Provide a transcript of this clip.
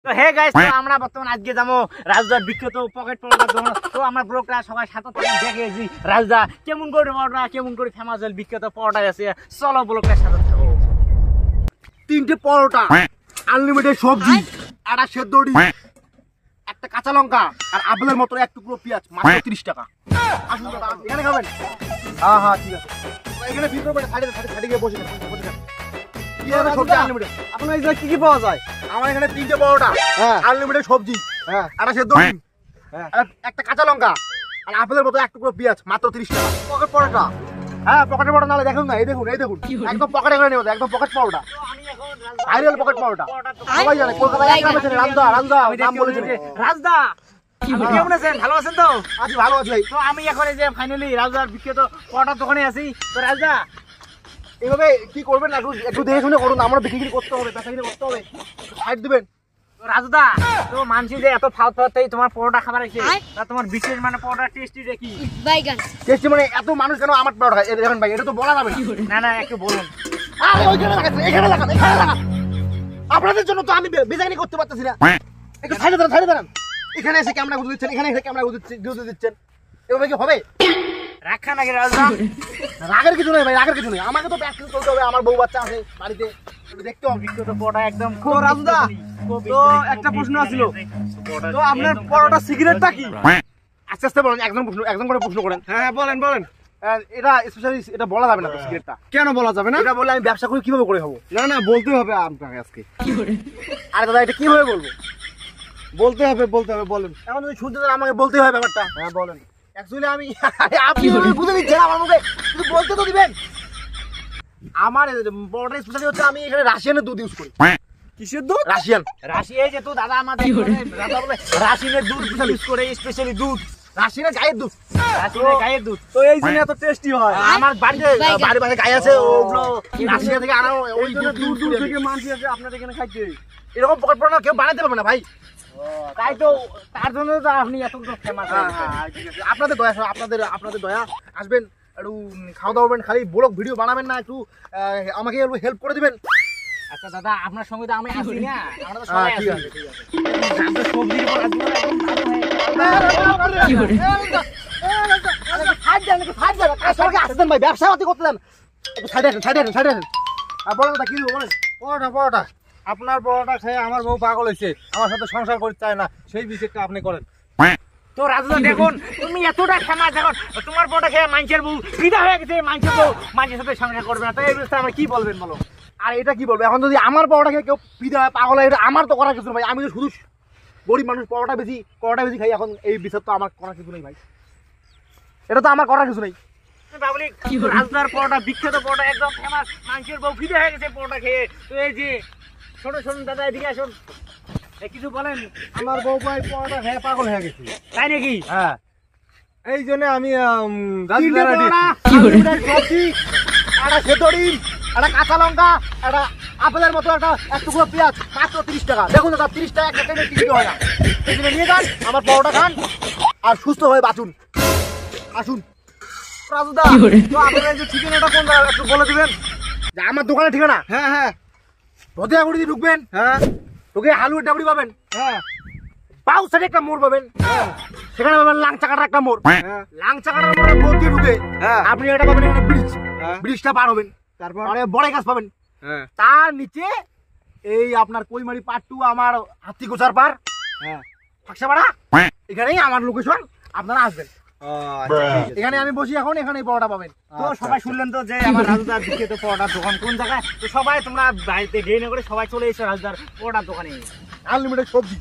তো hey guys, তো আমরা বর্তমানে আজকে যাবো রাজদার বিখ্যাত পকেট পরোটা দোকান। তো আমরা ব্লগটা সবাই সাথে দেখেছি রাজদা কেমন করে পরোটা, কেমন করে ফেমাস হল বিখ্যাত পরোটা আছে। চলো ব্লগটার সাথে থাকো। 3টে পরোটা, আনলিমিটেড সবজি, একটা সেদ্ধ ডিম, একটা কাঁচা লঙ্কা আর আপেলের মতো এক টুকরো পেঁয়াজ, মাত্র 30 টাকা। আসুন দাদা, এখানে খাবেন? হ্যাঁ হ্যাঁ ঠিক আছে। এখানে ভিতরে বসে সাইডে গিয়ে বসে কি হবে সবজি আনলিমিটেড। আপনার এখানে কি কি পাওয়া যায়? আমার এখানে 3টে পরোটা, হ্যাঁ আনলিমিটেড সবজি, হ্যাঁ একটা সেদ্ধ ডিম, হ্যাঁ। আর একটা কাঁচা লঙ্কা আর আপেলের মতো এক টুকরো পেঁয়াজ, মাত্র 30 টাকা। পকেট পরোটা, হ্যাঁ পকেটের পরোটা নালে দেখুন না, এই দেখুন একদম পকেটে করে নেব, একদম পকেট পরোটা, ভাইরাল পকেট পরোটা। সবাই জানে কলকাতায় এক নামে চেনে, রাজদা নাম বলেছেন। রাজদা কেমন আছেন? ভালো আছেন তো? আছি, ভালো আছি ভাই। তো আমি এখন এই যে ফাইনালি রাজদার বিখ্যাত পরোটার দোকানে আছি। তো রাজদা এভাবে কি করবেন না, একটু দেখে শুনে করুন, আমরা বিক্রি করতে হবে, বেচাকিরি করতে হবে, সাইড দিবেন। রাজদা, তো মানছি যে এত ফালতাই তোমার পরোটা খাবার আছে, তা তোমার বিশেষ মানে পরোটা টেস্টি কি? টেস্টি মানে এত মানুষ কেন আমার পরোটা খায়? দেখেন ভাই, এটা তো বলা যাবে না। না একটু বলুন। আরে ওইখানে লাগাচ্ছেন, এখানে লাগান। আপনাদের জন্য তো আমি বেচাকিরি করতে পারতেছি না। একটু সাইডে দাঁড়ান। এখানে এসে ক্যামেরা গুঁজে দিচ্ছেন, এখানে এসে ক্যামেরা গুঁজে দিচ্ছেন, এভাবে কি হবে? রাখা নাকি রাজদা? রাগের কিছু নেই ভাই, রাগের কিছু নেই। আমাকে তো প্র্যাকটিস করতে হবে, আমার বউ বাচ্চা আছে বাড়িতে, দেখতে হবে। বিখ্যাত পরোটা একদম তো রাজদা, তো একটা প্রশ্ন আছিল, তো আপনার পরোটা সিগারেটটা কি? আস্তে আস্তে বলেন, একজন করে প্রশ্ন করেন। হ্যাঁ বলেন। এটা স্পেশালি এটা বলা যাবে না তো, সিগারেটটা কেন বলা যাবে না? এটা বলে আমি ব্যবসা করি কিভাবে করে হবো? না বলতে হবে আপনাকে আজকে। আরে দাদা, এটা কিভাবে বলবো? বলতে হবে বলেন। এখন যদি শুনতে চান আমাকে বলতে হয় ব্যাপারটা। হ্যাঁ বলেন। অ্যাকচুয়ালি আপনি বুঝে দিচ্ছেন আমার মুখে, শুধু বলতে তো দিবেন। আমার পরোটা স্পেশালি হচ্ছে আমি এখানে রাশিয়ানের দুধ ইউজ করি। কিসের দুধ? রাশিয়ান রাশিয়ায় যে তো দাদা আমাদের দাদা বলে রাশিয়ানের দুধ ইউজ করে, স্পেশালি দুধ, রাশিয়ানের গায়ের দুধ, রাশিয়ানের গায়ের দুধ। তো এই জন্য এত টেস্টি হয়। আমার বাড়িতে বাড়ি গায়ে আছে, ওগুলো রাশিয়া থেকে আনা, ওই জন্য দুধ দূর থেকে মানুষ আছে আপনার এখানে খাইতে। এরকম পকেট পরোটা কেউ বানাতে পারবে না ভাই। তাই তো, তার জন্য তো আপনি এত ফেমাস। ঠিক আছে, আপনাদের দয়া, আপনাদের দয়া, আসবেন একটু খাওয়া দাওয়া করবেন, খালি ব্লগ ভিডিও বানাবেন না, একটু আমাকে হেল্প করে দিবেন। আচ্ছা দাদা, আপনার সঙ্গে তো আমি আসি না, আমরা তো হ্যাঁ, সবাই ঠিক আছি। আছে। আমরা সবজির উপর আসবো না, একদম ভালো হয়। ভাই ব্যবসা পাতি করতে দেন, একটু সাইডে আসেন। বলেন দাদা, কি দেবো বলেন? পরোটা আপনার পরোটা খেয়ে আমার বউ পাগল হয়েছে, আমার সাথে সংসার করতে চায় না, সেই বিষয়টা আপনি করেন। তো রাজদা দেখুন, তুমি এতটা ফেমাস, এখন তোমার পরোটা খেয়ে মানুষের বউ ফিদা হয়ে গেছে, মানুষের সাথে সংসার করবে না। তো এই বিষয়ে আমরা কি বলবেন বলো? আর এটা কি বলবো, এখন যদি আমার পরোটা খেয়ে কেউ পিদা হয়, পাগল হয়, এটা আমার তো করার কিছু নেই ভাই। আমি তো শুধু গরিব মানুষ, পরোটা বেশি খাই। এখন এই বিষয় তো আমার করার কিছু নেই ভাই, এটা তো আমার করার কিছু নেই। রাজদার পরোটা, বিখ্যাত পরোটা, একদম ফেমাস, মানুষের বউ ফিদা হয়ে গেছে পরোটা খেয়ে। তো এই যে শোনো দাদা, এদিকে আসুন, কিছু বলেন। আমার বউ ভাই পরোটা খেয়ে পাগল হয়ে গেছে। তাই নাকি? হ্যাঁ, এই জন্য আমি তিনটে পরোটা, আলুর সবজি, একটা সেদ্ধ ডিম, একটা কাঁচা লঙ্কা, একটা আপেলের মতো এক টুকরো পেঁয়াজ, মাত্র 30 টাকা। দেখুন দাদা, 30 টাকা একটা ট্রেনের টিকিট হয় না। এখানে নিয়ে যান, আমার পরোটা খান আর সুস্থ হয়ে বাঁচুন। আসুন। রাজুদা, তো আপনার এই যে ঠিকানাটা কোন জায়গা একটু বলে দিবেন? যে আমার দোকানের ঠিকানা হ্যাঁ ভদিয়াগুড়ি দিয়ে ঢুকবেন, হ্যাঁ ঢুকে হালুয়ার ডাবড়ি পাবেন, হ্যাঁ বাউ সাইডে একটা মোড় পাবেন, সেখানে পাবেন লাংচা কাটার একটা মোড়। হ্যাঁ লাংচা কাটার মোড়ে দিয়ে ঢুকে হ্যাঁ। আপনি এটা পাবেন, এখানে ব্রিজ, হ্যাঁ। ব্রিজটা পার হবেন, তারপর পরে বড় গাছ পাবেন, হ্যাঁ তার নিচে এই আপনার কৈমারি পার 2 আমার হাতিগোছার পার, হ্যাঁ ফাঁকসাপাড়া, এখানেই আমার লোকেশন, আপনারা আসবেন। আচ্ছা, ঠিক আছে। এখানে আমি বসি, এখন এখানে পরোটা পাবেন। তো আচ্ছা, সবাই শুনলেন তো যে আমার রাজদার বিখ্যাত পরোটার দোকান কোন জায়গায়। তো সবাই তোমরা বাড়িতে দেরি করে সবাই চলে এসো রাজদার পরোটার দোকানে। আনলিমিটেড সবজি।